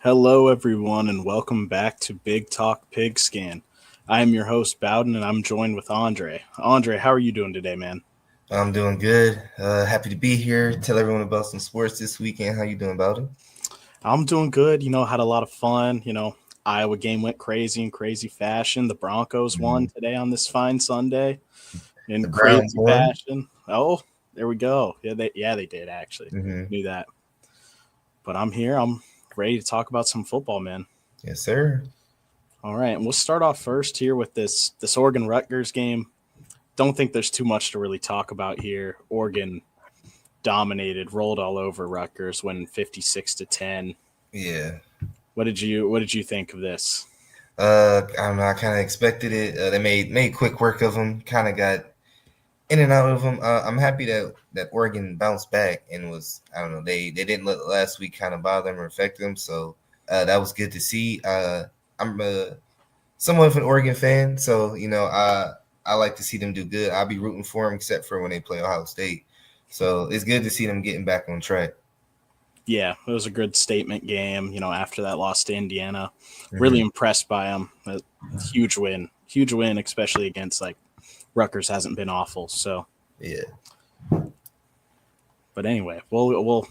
Hello, everyone, and welcome back to Big Talk Pigskin. I am your host, Bowden, and I'm joined with Andre. Andre, how are you doing today, man? I'm doing good. Happy to be here. Tell everyone about some sports this weekend. How you doing, Bowden? I'm doing good. Had a lot of fun. Iowa game went crazy in crazy fashion. The Broncos won Mhm. today on this fine Sunday in The Browns crazy won. fashion. Oh, there we go. Yeah, they did actually. Mm-hmm. Knew that. But I'm here. I'm ready to talk about some football, man. Yes, sir. All right, and we'll start off first here with this Oregon Rutgers game. Don't think there's too much to really talk about here. Oregon dominated, rolled all over Rutgers, winning 56-10. Yeah. What did you think of this? I don't know. I kind of expected it. They made quick work of them. Kind of got in and out of them. I'm happy that Oregon bounced back and was. I don't know. They didn't let last week kind of bother them or affect them. So that was good to see. I'm somewhat of an Oregon fan, so I like to see them do good. I'll be rooting for them, except for when they play Ohio State. So it's good to see them getting back on track. Yeah, it was a good statement game. After that loss to Indiana, really Mm-hmm. impressed by them. A huge win, especially against like Rutgers hasn't been awful. So, Yeah, but anyway, we'll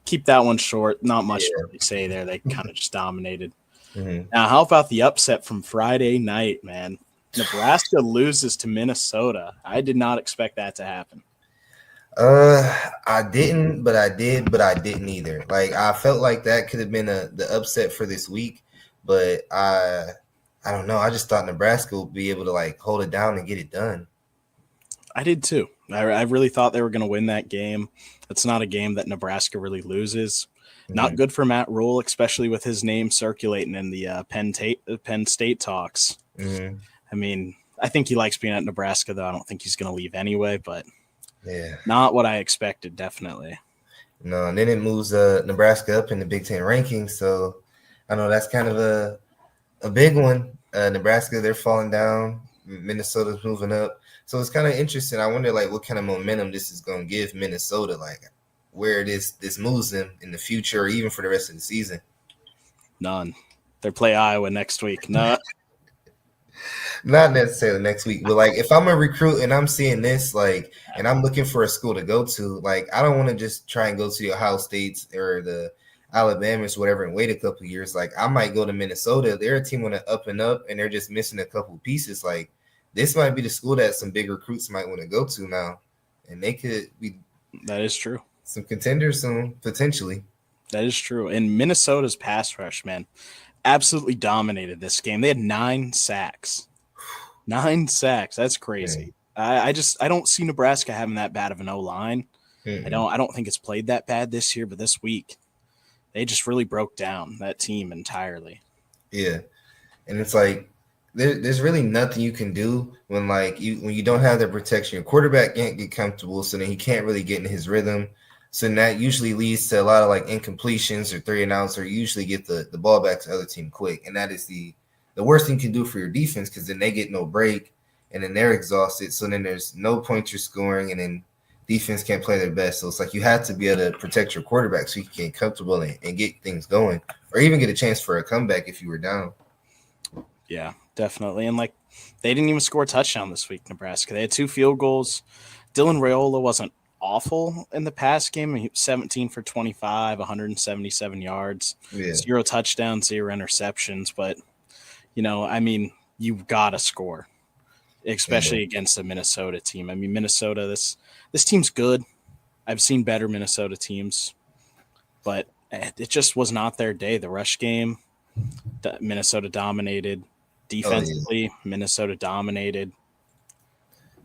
keep that one short. Not much to yeah. really say there. They kind of just dominated. Mm-hmm. Now, how about the upset from Friday night, man? Nebraska loses to Minnesota. I did not expect that to happen. I didn't, but I did, but I didn't either. Like I felt like that could have been the upset for this week, but I don't know. I just thought Nebraska would be able to like hold it down and get it done. I did too. I really thought they were going to win that game. It's not a game that Nebraska really loses. Not Mm-hmm. good for Matt Rule, especially with his name circulating in the Penn State talks. Mm-hmm. I mean, I think he likes being at Nebraska, though. I don't think he's going to leave anyway, but Yeah. not what I expected, definitely. No, and then it moves Nebraska up in the Big Ten rankings. So I know that's kind of a big one. Nebraska, they're falling down. Minnesota's moving up. So it's kind of interesting. I wonder like what kind of momentum this is going to give Minnesota, like where this moves them in the future or even for the rest of the season. None. They play Iowa next week. No, Not necessarily next week, but like if I'm a recruit and I'm seeing this, like, and I'm looking for a school to go to, like, I don't want to just try and go to the Ohio States or the Alabamas, whatever, and wait a couple years. Like, I might go to Minnesota. They're a team on the up and up, and they're just missing a couple pieces. Like, this might be the school that some big recruits might want to go to now, and they could be that is true. some contenders soon, potentially. That is true. And Minnesota's pass rush, man, absolutely dominated this game. They had 9 sacks. 9 sacks. That's crazy. Mm. I don't see Nebraska having that bad of an O line. Mm-mm. I don't think it's played that bad this year, but this week they just really broke down that team entirely. Yeah. And it's like there's really nothing you can do when you don't have the protection. Your quarterback can't get comfortable, so then he can't really get in his rhythm. So then that usually leads to a lot of like incompletions or 3-and-outs, or you usually get the ball back to the other team quick. And that is the worst thing you can do for your defense, because then they get no break and then they're exhausted. So then there's no points you're scoring, and then defense can't play their best. So it's like you have to be able to protect your quarterback so you can get comfortable and get things going, or even get a chance for a comeback if you were down. Yeah, definitely. And like they didn't even score a touchdown this week, Nebraska. They had 2 field goals. Dylan Raiola wasn't awful in the past game. He was 17 for 25, 177 yards, Yeah. 0 touchdowns, 0 interceptions. But I mean, you've got to score, Yeah. especially against a Minnesota team. I mean, Minnesota, this team's good. I've seen better Minnesota teams, but it just was not their day. The rush game, Minnesota dominated. Oh yeah. Defensively, Minnesota dominated.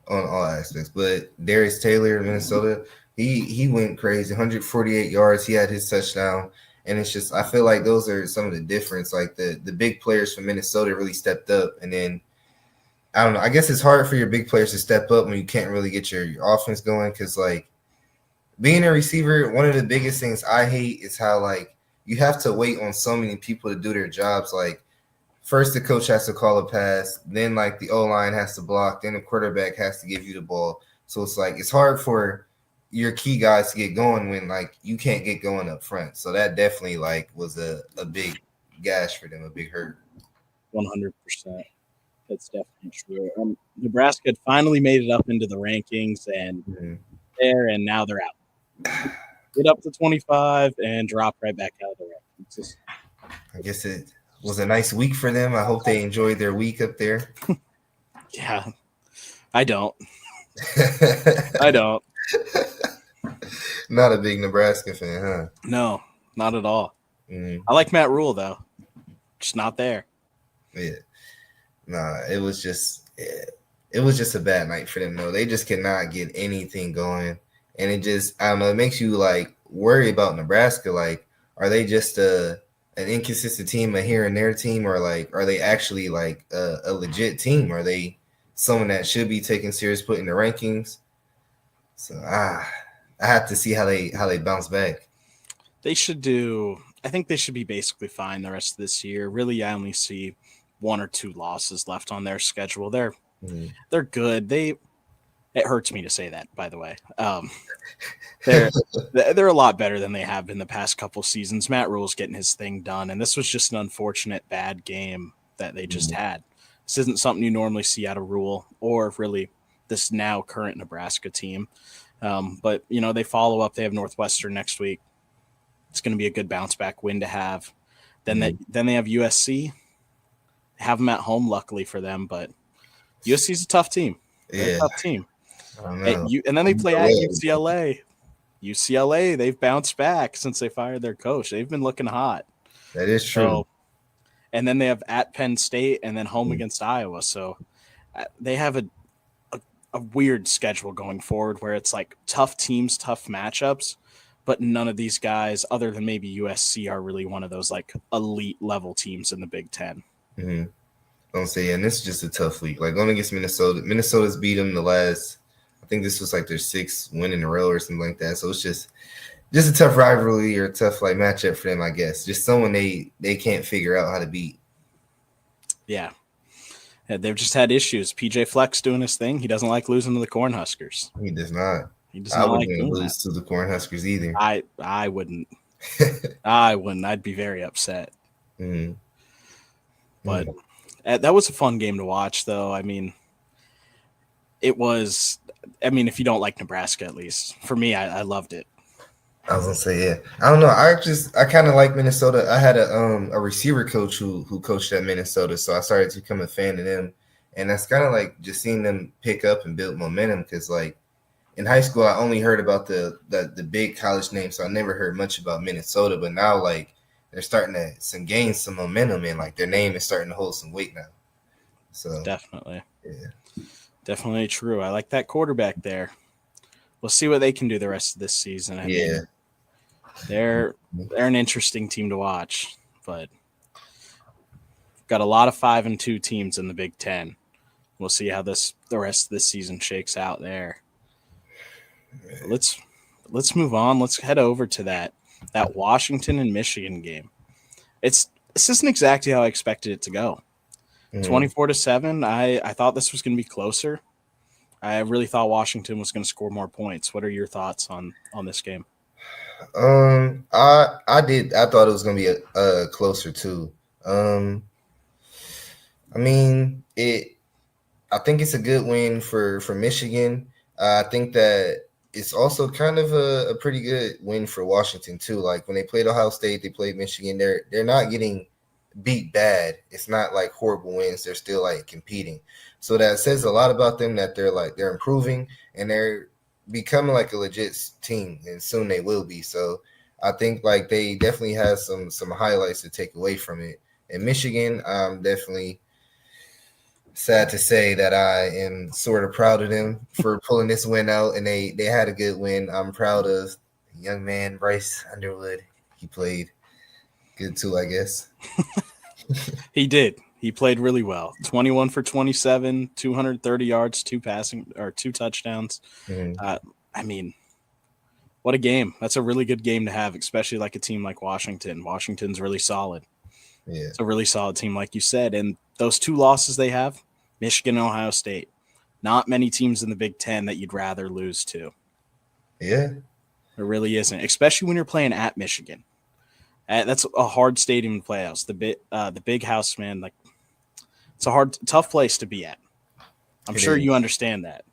On all aspects. But Darius Taylor, Minnesota, he went crazy. 148 yards. He had his touchdown. And it's just I feel like those are some of the difference. Like the big players from Minnesota really stepped up. And then I don't know. I guess it's hard for your big players to step up when you can't really get your offense going, because like being a receiver, one of the biggest things I hate is how like you have to wait on so many people to do their jobs. Like first the coach has to call a pass, then like the O line has to block, then the quarterback has to give you the ball. So it's like it's hard for your key guys to get going when like you can't get going up front. So that definitely like was a big gash for them, a big hurt. 100%. That's definitely true. Nebraska had finally made it up into the rankings and now they're out. Get up to 25 and drop right back out of the rankings. I guess it was a nice week for them. I hope they enjoyed their week up there. Yeah, I don't. I don't. Not a big Nebraska fan, huh? No, not at all. Mm-hmm. I like Matt Rule, though. Just not there. Yeah. Nah, it was just a bad night for them, though. They just cannot get anything going. And it just, I don't know, it makes you, like, worry about Nebraska. Like, are they just an inconsistent team, a here and there team, or, like, are they actually, like, a legit team? Are they someone that should be taken serious, put in the rankings? So, I have to see how they bounce back. They should do – I think they should be basically fine the rest of this year. Really, I only see one or two losses left on their schedule. They're good. It hurts me to say that, by the way. They're a lot better than they have been the past couple seasons. Matt Rule's getting his thing done, and this was just an unfortunate bad game that they just had. This isn't something you normally see out of Rule or really this now current Nebraska team. But, you know, they follow up. They have Northwestern next week. It's going to be a good bounce back win to have. Then they have USC. Have them at home, luckily for them, but USC's a tough team. They're a tough team. And then they play at UCLA. UCLA, they've bounced back since they fired their coach. They've been looking hot. That is true. And then they have at Penn State and then home against Iowa. So they have a weird schedule going forward where it's like tough teams, tough matchups, but none of these guys, other than maybe USC, are really one of those like elite level teams in the Big Ten. Mm-hmm. Don't say, and this is just a tough week. Like going against Minnesota. Minnesota's beat them the last, I think this was like their 6th win in a row or something like that. So it's just a tough rivalry or a tough like matchup for them, I guess. Just someone they can't figure out how to beat. Yeah. They've just had issues. PJ Fleck's doing his thing. He doesn't like losing to the Cornhuskers. He does not. I wouldn't lose to the Cornhuskers either. I wouldn't. I wouldn't. I'd be very upset. Mm-hmm. But that was a fun game to watch, though. I mean, it was. I mean, if you don't like Nebraska, at least for me, I loved it. I was gonna say, yeah. I don't know. I kind of like Minnesota. I had a receiver coach who coached at Minnesota, so I started to become a fan of them. And that's kind of like just seeing them pick up and build momentum. Because like in high school, I only heard about the big college names, so I never heard much about Minnesota. But now, like they're starting to gain some momentum, and like their name is starting to hold some weight now. So definitely, yeah, definitely true. I like that quarterback there. We'll see what they can do the rest of this season. I mean, they're an interesting team to watch, but got a lot of 5-2 teams in the Big Ten. We'll see how the rest of this season shakes out there. Let's move on. Let's head over to that Washington and Michigan game. This isn't exactly how I expected it to go. 24-7. I thought this was going to be closer. I really thought Washington was going to score more points. What are your thoughts on this game? I did. I thought it was going to be closer too. I mean, I think it's a good win for Michigan. I think that it's also kind of a pretty good win for Washington too. Like when they played Ohio State, they played Michigan. They're not getting beat bad. It's not like horrible wins. They're still like competing. So that says a lot about them, that they're improving and they're becoming like a legit team, and soon they will be. So I think like they definitely have some highlights to take away from it. And Michigan, I'm definitely sad to say that I am sort of proud of them for pulling this win out, and they had a good win. I'm proud of young man Bryce Underwood. He played good too, I guess. He did. He played really well. 21 for 27, 230 yards, 2 touchdowns. I mean, what a game. That's a really good game to have, especially like a team like Washington. Washington's really solid. Yeah. It's a really solid team, like you said. And those 2 losses they have, Michigan and Ohio State, not many teams in the Big Ten that you'd rather lose to. Yeah. There really isn't, especially when you're playing at Michigan. That's a hard stadium to play house. The big house, man. Like it's a tough place to be at. I'm It sure is. you understand that.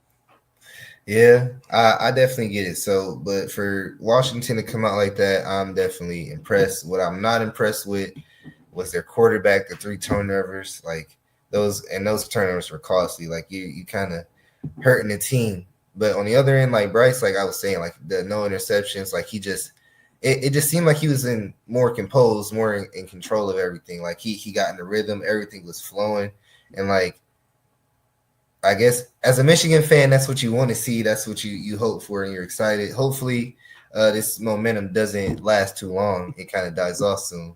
Yeah, I definitely get it. So, but for Washington to come out like that, I'm definitely impressed. What I'm not impressed with was their quarterback, the 3 turnovers, like those turnovers were costly. Like you kind of hurting the team. But on the other end, like Bryce, like I was saying, like the no interceptions, like it just seemed like he was in more composed, more in control of everything. Like he got in the rhythm, everything was flowing, and like I guess as a Michigan fan, that's what you want to see. That's what you hope for, and you're excited. Hopefully, this momentum doesn't last too long. It kind of dies off soon.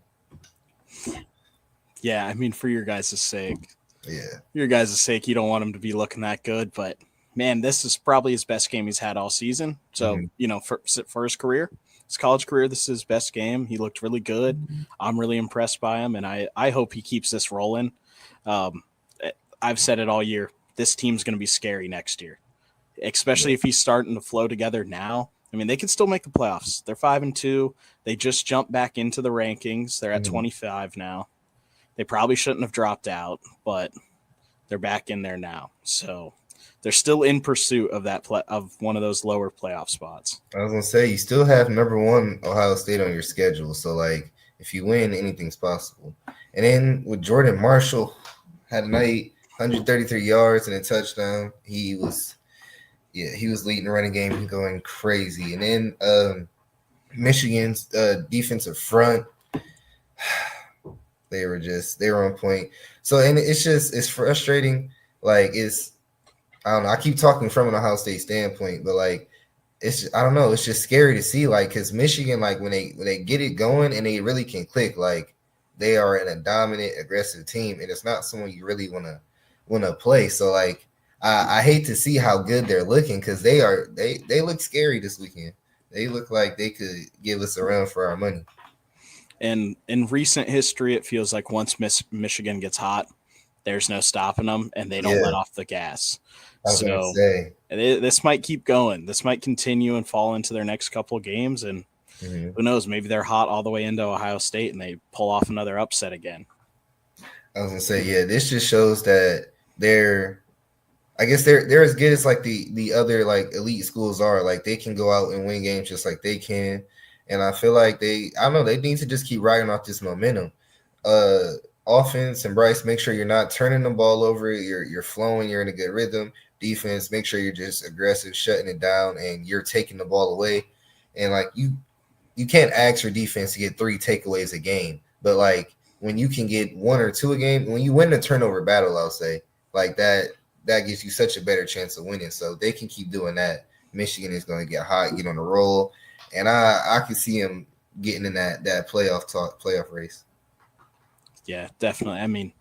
Yeah, I mean, for Yeah. your guys' sake, you don't want him to be looking that good. But man, this is probably his best game he's had all season. So Mm-hmm. for his career, his college career, this is his best game. He looked really good. I'm really impressed by him, and I hope he keeps this rolling. Um, I've said it all year. This team's going to be scary next year, especially if he's starting to flow together now. I mean, they can still make the playoffs. They're 5-2. They just jumped back into the rankings. They're at Mm-hmm. 25 now. They probably shouldn't have dropped out, but they're back in there now. So they're still in pursuit of of one of those lower playoff spots. I was gonna say you still have #1 Ohio State on your schedule, so like if you win, anything's possible. And then with Jordan Marshall, had a night, 133 yards and a touchdown. He was leading the running game, going crazy. And then Michigan's defensive front, they were on point. So and it's frustrating. Like I don't know. I keep talking from an Ohio State standpoint, but like I don't know. It's just scary to see, like, because Michigan, like when they get it going and they really can click, like they are in a dominant, aggressive team, and it's not someone you really wanna play. So like I hate to see how good they're looking because they look scary this weekend. They look like they could give us a run for our money. And in recent history, it feels like once Michigan gets hot, there's no stopping them, and they don't let Yeah, off the gas. I was gonna So say. this might keep going. This might continue and fall into their next couple of games, and Mhm. who knows? Maybe they're hot all the way into Ohio State, and they pull off another upset again. I was gonna say, yeah, this just shows that they're I guess they're as good as like the other like elite schools are. Like they can go out and win games just like they can. And I feel like I don't know, they need to just keep riding off this momentum. Uh Offense and Bryce, make sure you're not turning the ball over, you're flowing, you're in a good rhythm. Defense, make sure you're just aggressive, shutting it down, and you're taking the ball away. And like you can't ask your defense to get 3 takeaways a game, but like when you can get 1 or 2 a game, when you win the turnover battle, I'll say like that gives you such a better chance of winning. So they can keep doing that. Michigan is going to get hot, get on the roll, and I can see them getting in that playoff race. Yeah, definitely. I mean,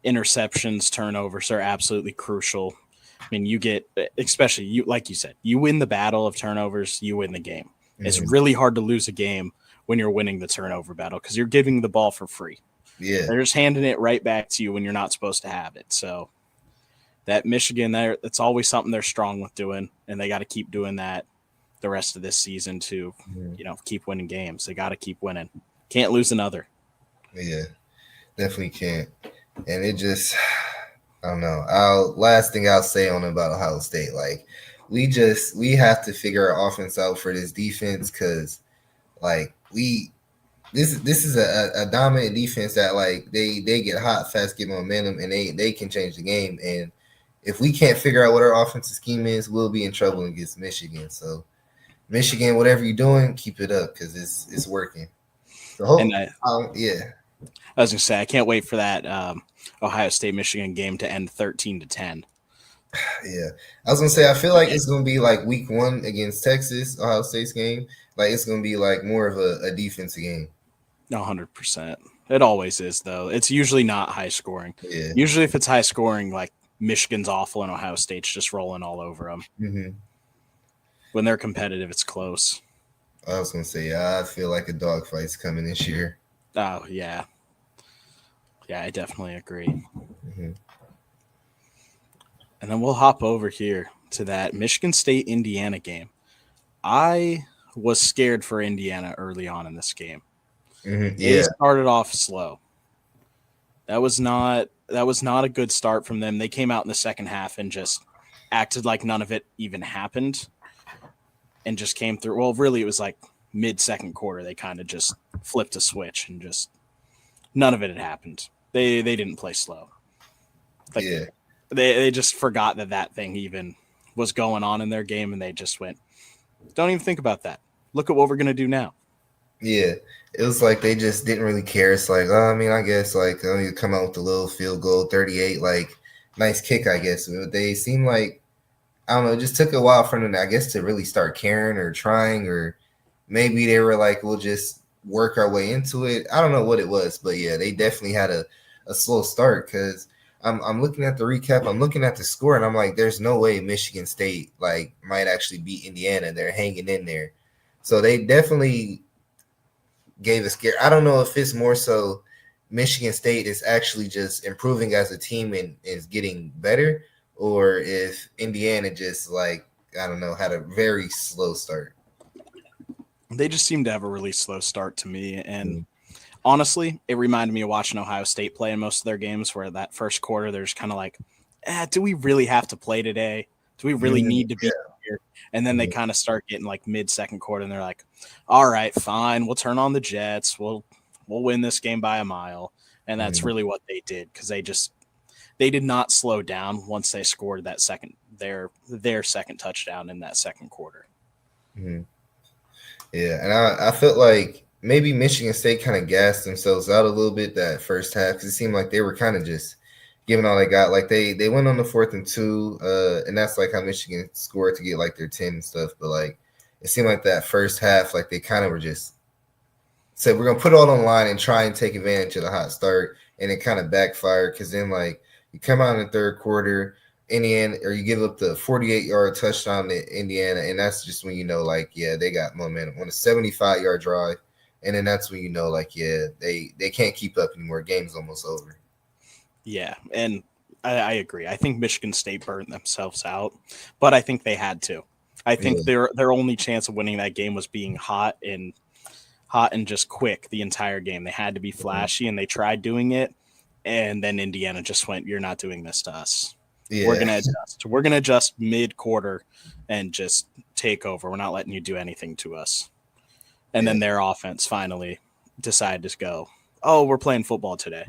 interceptions, turnovers are absolutely crucial. I mean, you get, especially you, like you said, you win the battle of turnovers, you win the game. It's Mm-hmm. really hard to lose a game when you're winning the turnover battle because you're giving the ball for free. Yeah, They're just handing it right back to you when you're not supposed to have it. So that Michigan, there, it's always something they're strong with doing, and they got to keep doing that the rest of this season to, mm-hmm. keep winning games. They got to keep winning. Can't lose another. Yeah, definitely can't. And it just, I don't know. I'll last thing I'll say on about Ohio State, like we have to figure our offense out for this defense because like this is a dominant defense that like they get hot, fast, get momentum, and they can change the game. And if we can't figure out what our offensive scheme is, we'll be in trouble against Michigan. So Michigan, whatever you're doing, keep it up because it's working. So And yeah, I was going to say, I can't wait for that Ohio State Michigan game to end 13-10. yeah. I was gonna say I feel like it's gonna be like week 1 against Texas, Ohio State's game. Like it's gonna be like more of a defensive game. 100%. It always is, though. It's usually not high scoring. Yeah. Usually, if it's high scoring, like Michigan's awful and Ohio State's just rolling all over them. Mm-hmm. When they're competitive, it's close. I was gonna say, yeah, I feel like a dogfight's coming this year. Oh, yeah. Yeah, I definitely agree. Mm-hmm. And then we'll hop over here to that Michigan State Indiana game. I was scared for Indiana early on in this game. They Yeah, started off slow. That was not a good start from them. They came out in the second half and just acted like none of it even happened and just came through. Well, really, it was like mid second quarter. They kind of just flipped a switch and just none of it had happened. They didn't play slow. Like yeah, they just forgot that thing even was going on in their game, and they just went, "Don't even think about that. Look at what we're gonna do now." yeah. It was like they just didn't really care. It's like, I mean, I guess like you come out with a little field goal, 38, like nice kick, I guess. But they seem like I don't know. It just took a while for them, I guess, to really start caring or trying, or maybe they were like, we'll just work our way into it. I don't know what it was, but yeah, they definitely had a slow start because I'm looking at the recap, I'm looking at the score, and I'm like, there's no way Michigan State like might actually beat Indiana. They're hanging in there, so they definitely gave a scare. I don't know if it's more so Michigan State is actually just improving as a team and is getting better, or if Indiana just like I don't know had a very slow start. They just seemed to have a really slow start to me, and Mm. honestly, it reminded me of watching Ohio State play in most of their games, where that first quarter they're just kind of like, "Do we really have to play today? Do we really Mm, need to be yeah. here?" And then they Mm, kind of start getting like mid second quarter, and they're like, "All right, fine, we'll turn on the Jets. We'll win this game by a mile." And that's mm, really what they did because they did not slow down once they scored that their second touchdown in that second quarter. mm. Yeah, and I felt like maybe Michigan State kind of gassed themselves out a little bit that first half because it seemed like they were kind of just giving all they got. Like they went on the 4th and 2, and that's like how Michigan scored to get like their 10 and stuff. But like it seemed like that first half, like they kind of were just said we're gonna put it all on the line and try and take advantage of the hot start, and it kind of backfired because then like you come out in the third quarter, Indiana, or you give up the 48-yard touchdown to Indiana, and that's just when you know like yeah they got momentum on a 75-yard drive, and then that's when you know like yeah they can't keep up anymore. Game's almost over. Yeah, and I agree. I think Michigan State burnt themselves out, but I think they had to. I think Yeah. their only chance of winning that game was being hot and just quick the entire game. They had to be flashy, and they tried doing it, and then Indiana just went, "You're not doing this to us. We're Yeah. gonna adjust. We're gonna adjust mid quarter and just take over. We're not letting you do anything to us." And Yeah. then their offense finally decided to go, "Oh, we're playing football today."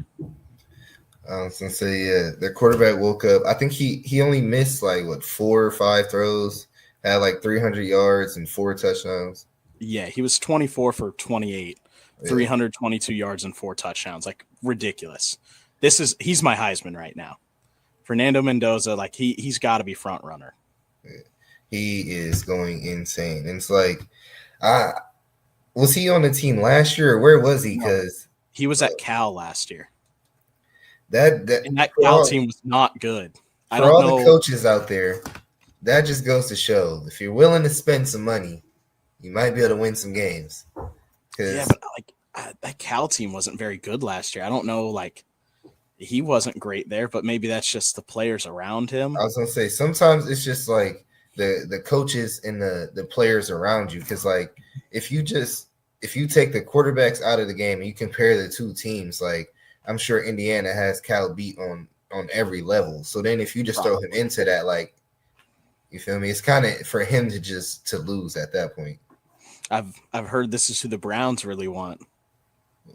I was gonna say, yeah, their quarterback woke up. I think he only missed like what 4 or 5 throws, had like 300 yards and 4 touchdowns. Yeah, he was 24 for 28, Yeah, 322 yards and 4 touchdowns. Like ridiculous. He's my Heisman right now. Fernando Mendoza, like he's got to be front runner. yeah. He is going insane. And it's like, I was he on the team last year or where was he? No, Because he was uh, at Cal last year, that and that for Cal all team was not good. I for don't all the know. coaches out there, that just goes to show if you're willing to spend some money, you might be able to win some games. Yeah, Because but like that Cal team wasn't very good last year. I don't know. Like he wasn't great there, but maybe that's just the players around I him. was gonna say sometimes it's just like the coaches and the players around you. Because like if you just if you take the quarterbacks out of the game and you compare the two teams, like I'm sure Indiana has Cal beat on every level. So then if you just throw him Probably. into that, like you feel me, it's kind of for him to just to lose at that point. I've heard this is who the Browns really want.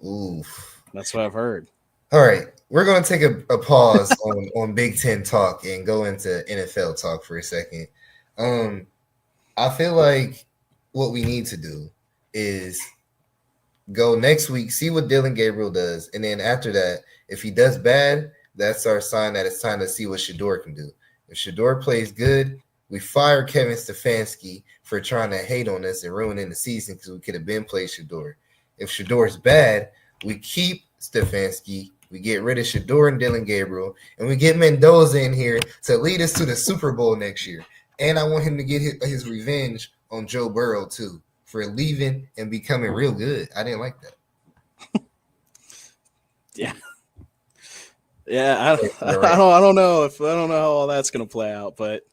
Oof. That's what I've heard. All right, we're gonna take a pause on Big Ten talk and go into NFL talk for a second. Um, I feel like what we need to do is go next week, see what Dylan Gabriel does, and then after that, if he does bad, that's our sign that it's time to see what Shador can do. If Shador plays good, we fire Kevin Stefanski for trying to hate on us and ruining the season because we could have been played Shador. If Shador's bad, we keep Stefanski. We get rid of Shador and Dylan Gabriel, and we get Mendoza in here to lead us to the Super Bowl next year. And I want him to get his revenge on Joe Burrow too for leaving and becoming real good. I didn't like that. Yeah, yeah. Thanks for the rant. I don't know if I don't know how all that's gonna play out, but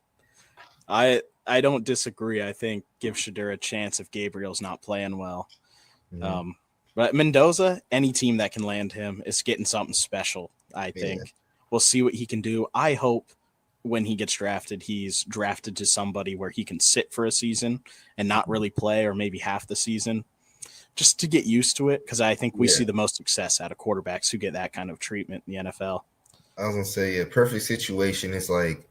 I don't disagree. I think give Shadur a chance if Gabriel's not playing well. Mhm. Um, But Mendoza, any team that can land him is getting something special, I Yeah, think. We'll see what he can do. I hope when he gets drafted, he's drafted to somebody where he can sit for a season and not really play, or maybe half the season, just to get used to it, because I think we yeah. see the most success out of quarterbacks who get that kind of treatment in the NFL. I was gonna say, yeah, perfect situation is like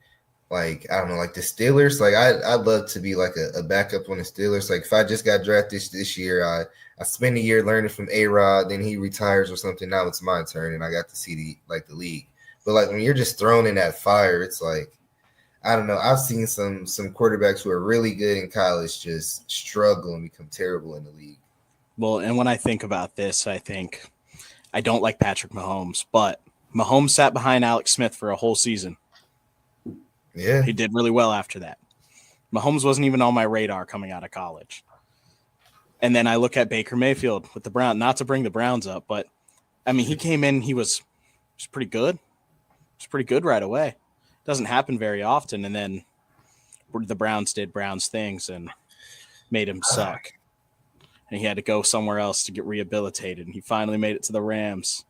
I don't know, like the Steelers. Like I'd love to be like a backup on the Steelers. Like if I just got drafted this year, I spend a year learning from A-Rod, then he retires or something. Now it's my turn, and I got to see the league. But like when you're just thrown in that fire, it's like I don't know. I've seen some quarterbacks who are really good in college just struggle and become terrible in the league. Well, and when I think about this, I think I don't like Patrick Mahomes, but Mahomes sat behind Alex Smith for a whole season. Yeah, He did really well after that. Mahomes wasn't even on my radar coming out of college. And then I look at Baker Mayfield with the Browns, not to bring the Browns up, but I mean, he came in, he was pretty good. He was pretty good right away. Doesn't happen very often. And then the Browns did Browns things and made him suck. And he had to go somewhere else to get rehabilitated. And he finally made it to the Rams.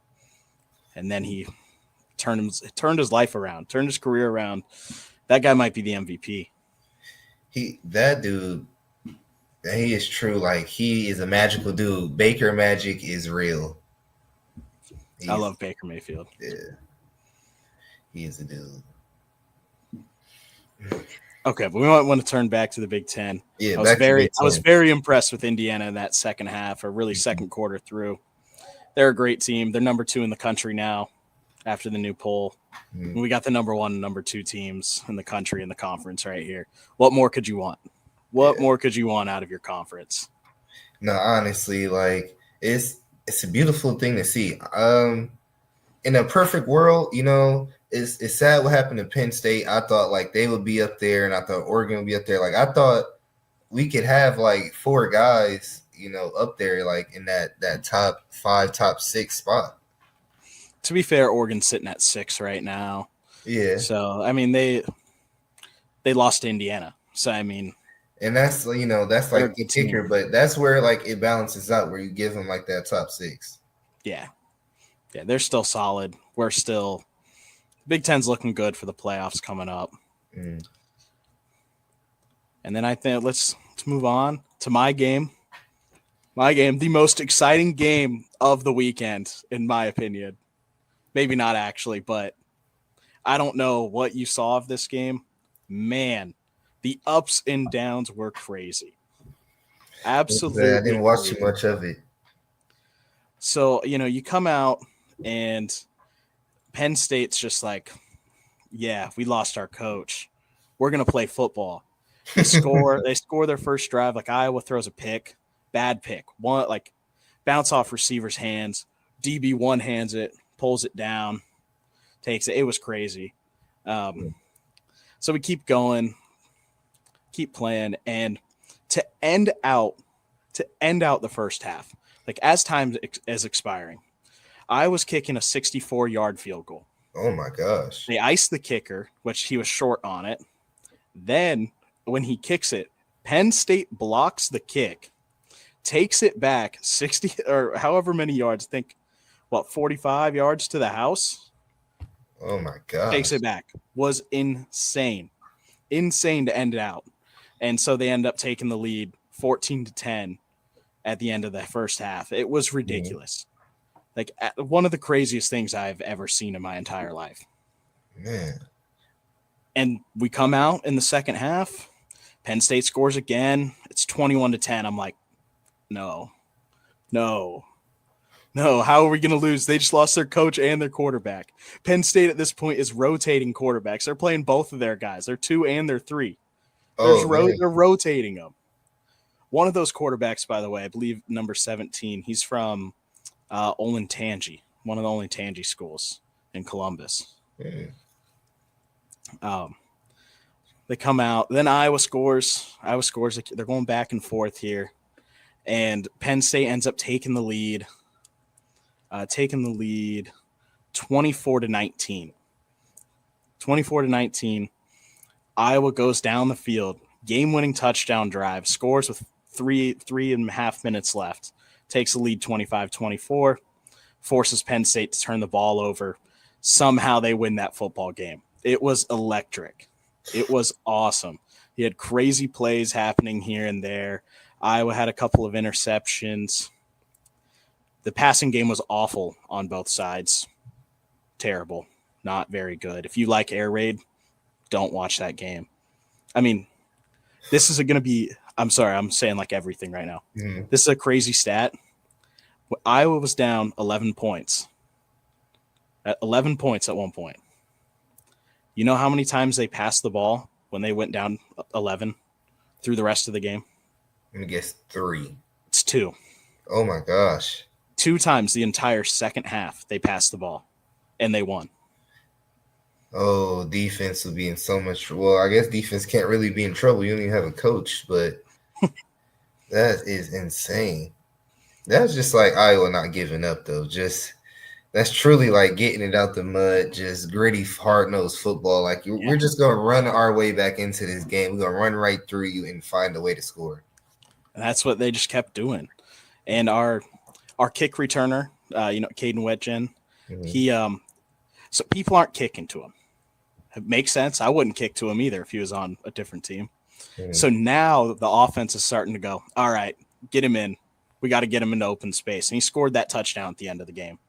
And then he turned his life around, turned his career around. That guy might be the MVP. That dude, he is true. Like he is a magical dude. Baker magic is real. I love Baker Mayfield. Yeah, he is a dude. Okay, but we might want to turn back to the Big Ten. Yeah, I was very impressed with Indiana in that second half, or really second quarter through. They're a great team. They're number 2 in the country now after the new poll. Mm-hmm. We got the number 1 and number 2 teams in the country in the conference right here. What more could you want? What more could you want out of your conference? No, honestly, like it's a beautiful thing to see. In a perfect world, you know, it's sad what happened to Penn State. I thought like they would be up there, and I thought Oregon would be up there. Like I thought we could have like 4 guys, you know, up there, like in that top 5, top 6 spot. To be fair, Oregon's sitting at 6 right now. Yeah. So I mean they lost to Indiana. So I mean, and that's like the kicker, but that's where like it balances out, where you give them like that top 6. Yeah, they're still solid. We're still Big Ten's looking good for the playoffs coming up. Mm. And then I think let's move on to my game. My game, the most exciting game of the weekend, in my opinion. Maybe not actually, but I don't know what you saw of this game. Man, the ups and downs were crazy. Absolutely. I didn't watch too much of it. So, you know, you come out and Penn State's just like, yeah, we lost our coach. We're going to play football. They score their first drive. Like Iowa throws a pick, bad pick. One, like bounce off receiver's hands. DB one hands it, pulls it down, takes it. It was crazy. So we keep going, keep playing, and to end out the first half, like as time is expiring, I was kicking a 64-yard field goal. Oh my gosh! They iced the kicker, which he was short on it. Then when he kicks it, Penn State blocks the kick, takes it back 60 or however many yards. I think 45 yards to the house. Oh my gosh! Takes it back. Was insane to end it out. And so they end up taking the lead 14-10 at the end of the first half. It was ridiculous. Like one of the craziest things I've ever seen in my entire life. Man. And we come out in the second half. Penn State scores again. It's 21-10. I'm like, no. How are we going to lose? They just lost their coach and their quarterback. Penn State at this point is rotating quarterbacks. They're playing both of their guys. They're 2 and they're 3. They're rotating them. One of those quarterbacks, by the way, I believe number 17, he's from Olentangy, one of the Olentangy schools in Columbus. They come out. Then Iowa scores. They're going back and forth here. And Penn State ends up taking the lead. 24-19. 24-19. Iowa goes down the field. Game-winning touchdown drive. Scores with three and a half minutes left takes the lead 25-24, forces Penn State to turn the ball over. Somehow they win that football game. It was electric. It was awesome. He had crazy plays happening here and there. Iowa had a couple of interceptions. The passing game was awful on both sides. Terrible. Not very good. If you like air raid, don't watch that game. I mean, this is going to be – I'm sorry, I'm saying like everything right now. Mm-hmm. This is a crazy stat. Iowa was down 11 points. At 11 points at one point. You know how many times they passed the ball when they went down 11 through the rest of the game? Let me guess 3. It's 2. Oh, my gosh. 2 times the entire second half they passed the ball, and they won. Oh, defense would be in so much trouble. Well, I guess defense can't really be in trouble. You don't even have a coach, but that is insane. That's just like Iowa not giving up, though. That's truly like getting it out the mud, just gritty, hard-nosed football. Like, we're just going to run our way back into this game. We're going to run right through you and find a way to score. And that's what they just kept doing. And our kick returner, Caden Wetjen, he so people aren't kicking to him. It makes sense. I wouldn't kick to him either if he was on a different team. So now the offense is starting to go, all right, get him in. We got to get him into open space. And he scored that touchdown at the end of the game.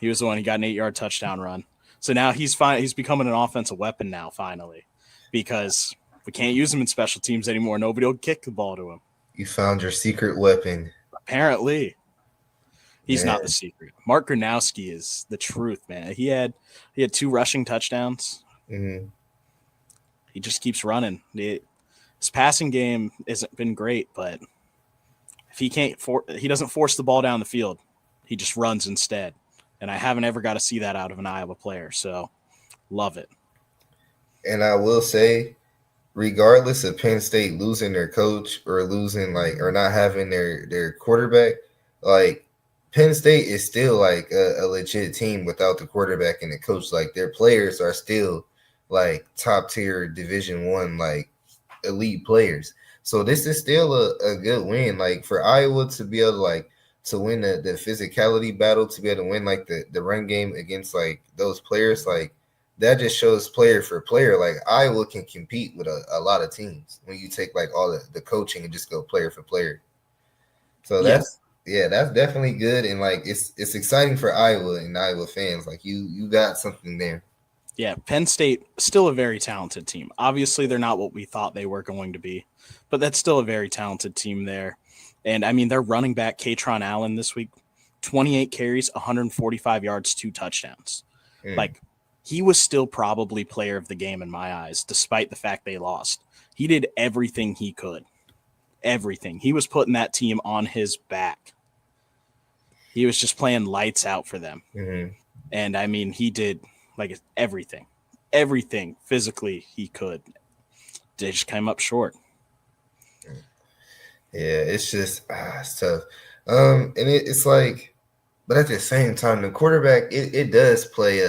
He was the one. He got an 8-yard touchdown run. So now he's becoming an offensive weapon now, finally, because we can't use him in special teams anymore. Nobody will kick the ball to him. You found your secret weapon. Apparently. He's not the secret. Mark Gronowski is the truth, man. He had 2 rushing touchdowns. Mm-hmm. He just keeps running. His passing game hasn't been great, but if he doesn't force the ball down the field, he just runs instead. And I haven't ever got to see that out of an Iowa player, so love it. And I will say, regardless of Penn State losing their coach or losing or not having their quarterback, like Penn State is still like a legit team without the quarterback and the coach. Like their players are still like top tier Division I, like elite players. So this is still a good win. Like for Iowa to be able to win the physicality battle, to be able to win like the run game against like those players, like that just shows player for player. Like Iowa can compete with a lot of teams when you take like all the coaching and just go player for player. So that's definitely good. And like it's exciting for Iowa and Iowa fans. Like you got something there. Yeah, Penn State still a very talented team. Obviously, they're not what we thought they were going to be, but that's still a very talented team there. And I mean, their running back, Katron Allen, this week, 28 carries, 145 yards, 2 touchdowns. Like, he was still probably player of the game in my eyes, despite the fact they lost. He did everything he could. Everything. He was putting that team on his back. He was just playing lights out for them. Mm-hmm. And, I mean, he did, like, everything. Everything physically he could. They just came up short. Yeah, it's just it's tough. And it's like, but at the same time, the quarterback, it does play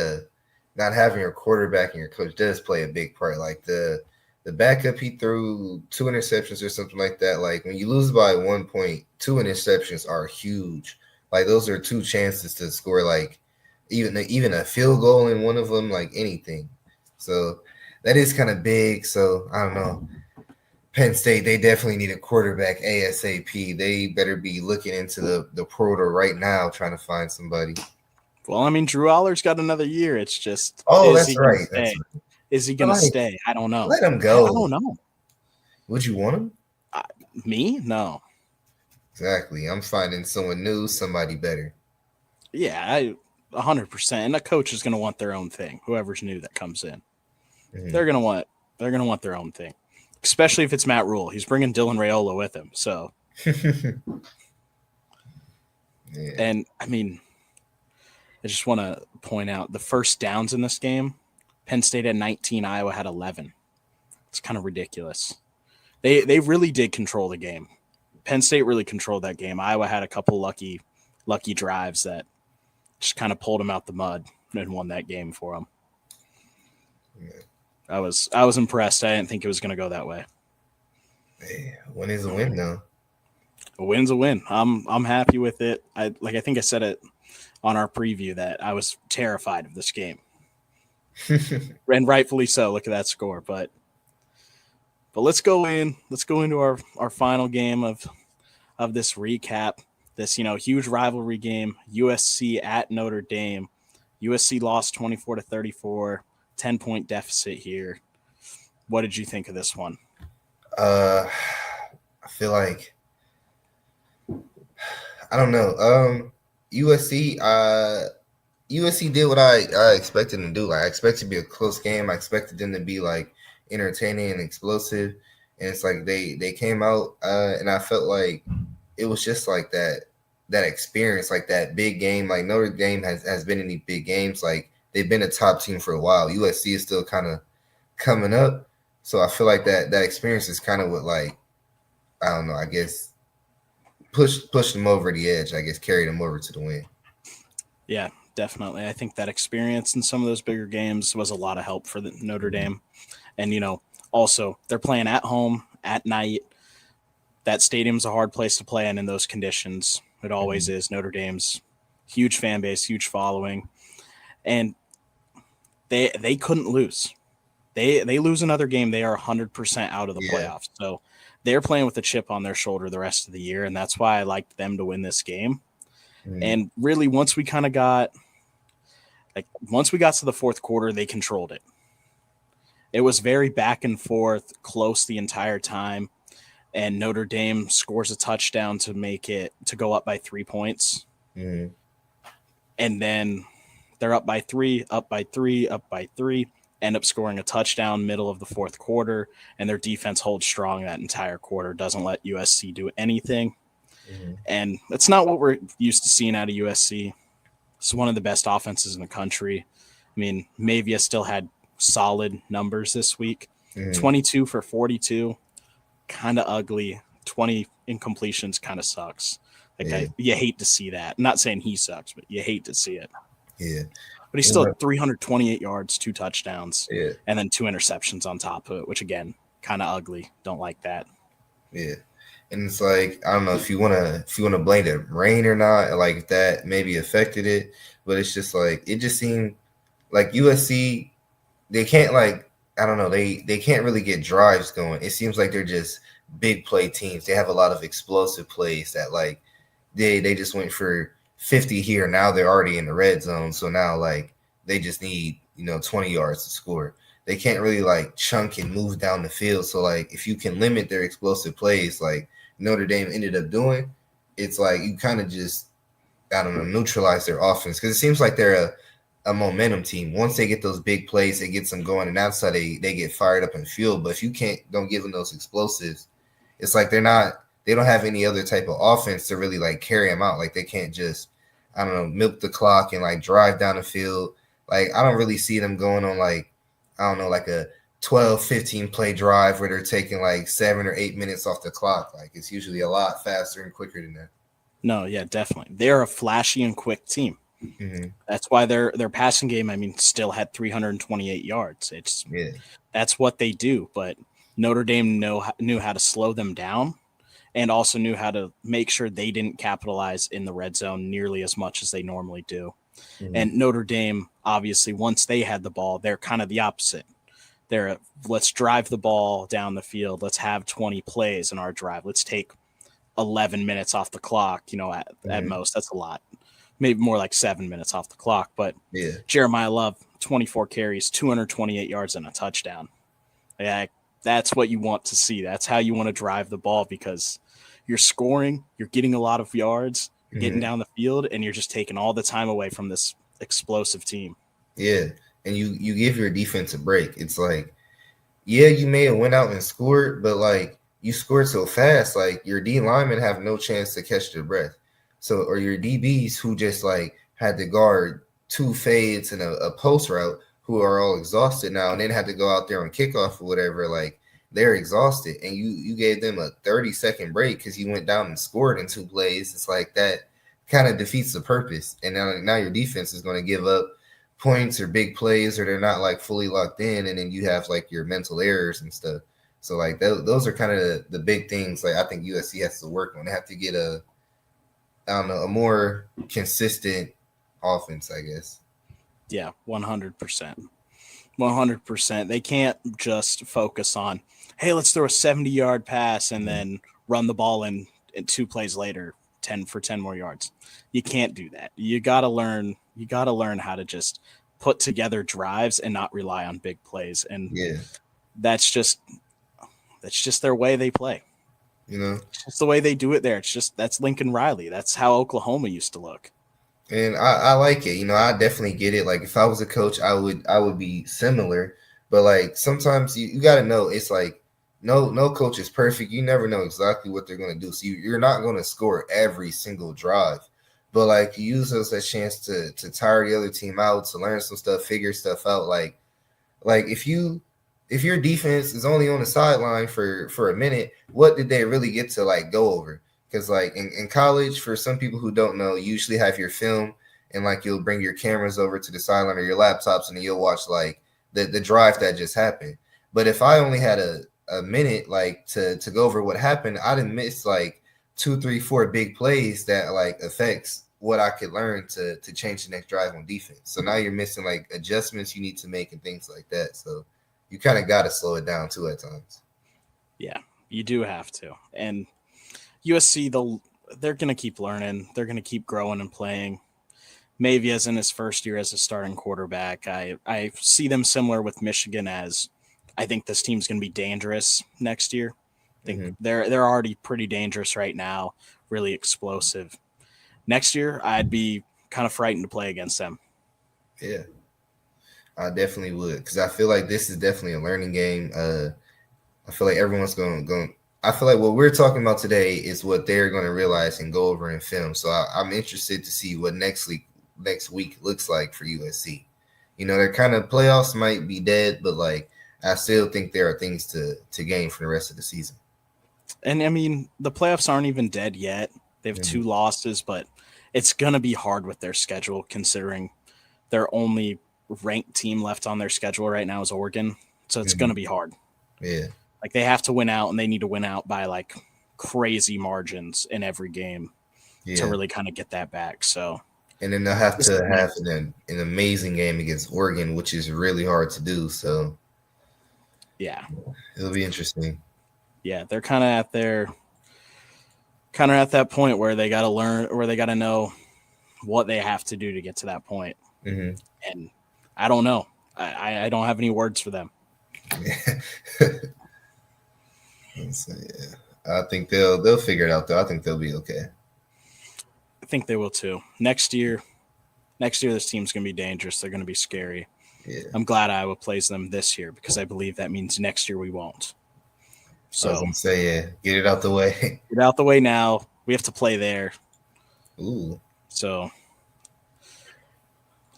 not having your quarterback and your coach does play a big part. Like the backup, he threw 2 interceptions or something like that. Like when you lose by 1 point, 2 interceptions are huge. Like those are 2 chances to score, like even a field goal in one of them, like anything. So that is kind of big. So I don't know. Penn State, they definitely need a quarterback ASAP. They better be looking into the portal right now, trying to find somebody. Well, I mean, Drew Aller's got another year. It's just, that's right. Is he going to stay? I don't know. Let him go. I don't know. Would you want him? Me? No. Exactly. I'm finding someone new, somebody better. Yeah, 100%. And a coach is going to want their own thing. Whoever's new that comes in, they're going to want their own thing. Especially if it's Matt Rule. He's bringing Dylan Raiola with him. So, And I mean, I just want to point out the first downs in this game. Penn State had 19, Iowa had 11. It's kind of ridiculous. They really did control the game. Penn State really controlled that game. Iowa had a couple lucky drives that just kind of pulled them out the mud and won that game for them. Yeah. I was impressed. I didn't think it was going to go that way. Hey, when is a win, though? A win's a win. I'm happy with it. I think I said it on our preview that I was terrified of this game, and rightfully so. Look at that score, but let's go in. Let's go into our final game of this recap. This huge rivalry game. USC at Notre Dame. USC lost 24-34, 10-point deficit here. What did you think of this one? I feel like I don't know. USC. USC did what I expected them to do. Like I expected it to be a close game. I expected them to be like entertaining and explosive. And it's like they came out and I felt like it was just like that experience, like that big game. Like Notre Dame has been in these big games. Like they've been a top team for a while. USC is still kind of coming up. So I feel like that experience is kind of what, like, I don't know, I guess push them over the edge, I guess carry them over to the win. Yeah, definitely. I think that experience in some of those bigger games was a lot of help for the Notre Dame. And, also they're playing at home at night. That stadium's a hard place to play in those conditions. It always is. Notre Dame's huge fan base, huge following. And they couldn't lose. They lose another game, they are 100% out of the playoffs. So they're playing with a chip on their shoulder the rest of the year, and that's why I liked them to win this game. And really, once we got to the fourth quarter, they controlled it. It was very back and forth, close the entire time, and Notre Dame scores a touchdown to go up by 3 points. And then they're up by three, end up scoring a touchdown middle of the fourth quarter, and their defense holds strong that entire quarter, doesn't let USC do anything. And that's not what we're used to seeing out of USC. It's one of the best offenses in the country. I mean, Mavia still had solid numbers this week. 22 for 42, kind of ugly. 20 incompletions kind of sucks. You hate to see that. I'm not saying he sucks, but you hate to see it. Yeah. But he's still at 328 yards, 2 touchdowns, and then 2 interceptions on top of it, which, again, kind of ugly. Don't like that. Yeah. And it's like, I don't know if you wanna blame the rain or not, like that maybe affected it, but it's just like it just seemed like USC, they can't, like, I don't know, they can't really get drives going. It seems like they're just big play teams. They have a lot of explosive plays that, like, they just went for 50 here. Now they're already in the red zone. So now, like, they just need, 20 yards to score. They can't really, like, chunk and move down the field. So, like, if you can limit their explosive plays, like Notre Dame ended up doing, it's like you kind of just, I don't know, neutralize their offense. Because it seems like they're a momentum team. Once they get those big plays, it gets them going. And that's how they get fired up in the field. But if you don't give them those explosives, it's like they don't have any other type of offense to really, like, carry them out. Like, they can't just, I don't know, milk the clock and, like, drive down the field. Like, I don't really see them going on, like, I don't know, like a 12, 15 play drive where they're taking like 7 or 8 minutes off the clock. Like, it's usually a lot faster and quicker than that. No, yeah, definitely. They're a flashy and quick team. That's why their passing game, I mean, still had 328 yards. That's what they do. But Notre Dame knew how to slow them down, and also knew how to make sure they didn't capitalize in the red zone nearly as much as they normally do. And Notre Dame, obviously, once they had the ball, they're kind of the opposite. They're, let's drive the ball down the field. Let's have 20 plays in our drive. Let's take 11 minutes off the clock, at most. That's a lot. Maybe more like 7 minutes off the clock. But Jeremiah Love, 24 carries, 228 yards, and a touchdown. Yeah, that's what you want to see. That's how you want to drive the ball, because you're scoring, you're getting a lot of yards, you're getting down the field, and you're just taking all the time away from this explosive team. Yeah, and you give your defense a break. It's like, you may have went out and scored, but, like, you scored so fast, like, your D linemen have no chance to catch their breath. So, or your DBs who just, like, had to guard 2 fades and a post route, who are all exhausted now, and then had to go out there on kickoff or whatever, like, they're exhausted, and you gave them a 30-second break because you went down and scored in 2 plays. It's like that kind of defeats the purpose. And now your defense is going to give up points or big plays, or they're not, like, fully locked in, and then you have, like, your mental errors and stuff. So like those are kind of the big things. Like I think USC has to work on. They have to get a more consistent offense, I guess. Yeah, 100%. 100%. They can't just focus on, hey, let's throw a 70-yard pass and then run the ball in 2 plays later, 10 for 10 more yards. You can't do that. You got to learn how to just put together drives and not rely on big plays. And Yeah, that's just their way they play. It's just the way they do it there. That's Lincoln Riley. That's how Oklahoma used to look. And I like it. I definitely get it. Like if I was a coach, I would be similar. But like sometimes you got to know it's like no coach is perfect. You never know exactly what they're going to do. So you're not going to score every single drive. But like you use those as a chance to tire the other team out, to learn some stuff, figure stuff out. Like if your defense is only on the sideline for a minute, what did they really get to like go over? Because like in college, for some people who don't know, you usually have your film and like you'll bring your cameras over to the sideline or your laptops and you'll watch like the drive that just happened. But if I only had a minute like to go over what happened, I didn't miss like 2, 3, 4 big plays that like affects what I could learn to change the next drive on defense. So now you're missing like adjustments you need to make and things like that. So you kind of got to slow it down too at times. Yeah, you do have to. And USC, they're going to keep learning. They're going to keep growing and playing. Mavia's in his first year as a starting quarterback. I see them similar with Michigan, as I think this team's going to be dangerous next year. I think they're already pretty dangerous right now, really explosive. Next year, I'd be kind of frightened to play against them. Yeah, I definitely would, because I feel like this is definitely a learning game. I feel like everyone's going. I feel like what we're talking about today is what they're going to realize and go over in film. So I'm interested to see what next week looks like for USC. Their kind of playoffs might be dead, but like I still think there are things to gain for the rest of the season. And I mean, the playoffs aren't even dead yet. They have 2 losses, but it's going to be hard with their schedule, considering their only ranked team left on their schedule right now is Oregon. So it's going to be hard. Yeah. Like they have to win out, and they need to win out by like crazy margins in every game to really kind of get that back. So, and then they'll have to have an amazing game against Oregon, which is really hard to do. So, yeah, it'll be interesting. Yeah, they're kind of at that point where they got to learn, where they got to know what they have to do to get to that point. And I don't know. I don't have any words for them. So, yeah, I think they'll figure it out though. I think they'll be okay. I think they will too. Next year, this team's going to be dangerous. They're going to be scary. Yeah. I'm glad Iowa plays them this year, because I believe that means next year we won't. So I was going to say, yeah, get it out the way. Get out the way now. We have to play there. Ooh. So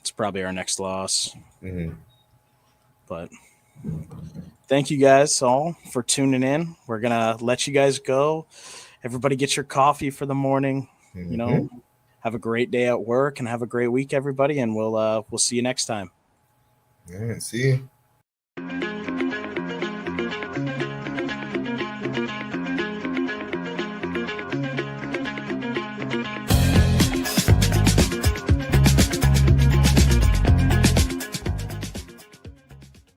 it's probably our next loss. But thank you guys all for tuning in. We're going to let you guys go. Everybody get your coffee for the morning. Have a great day at work and have a great week, everybody. And we'll see you next time. All right, see you.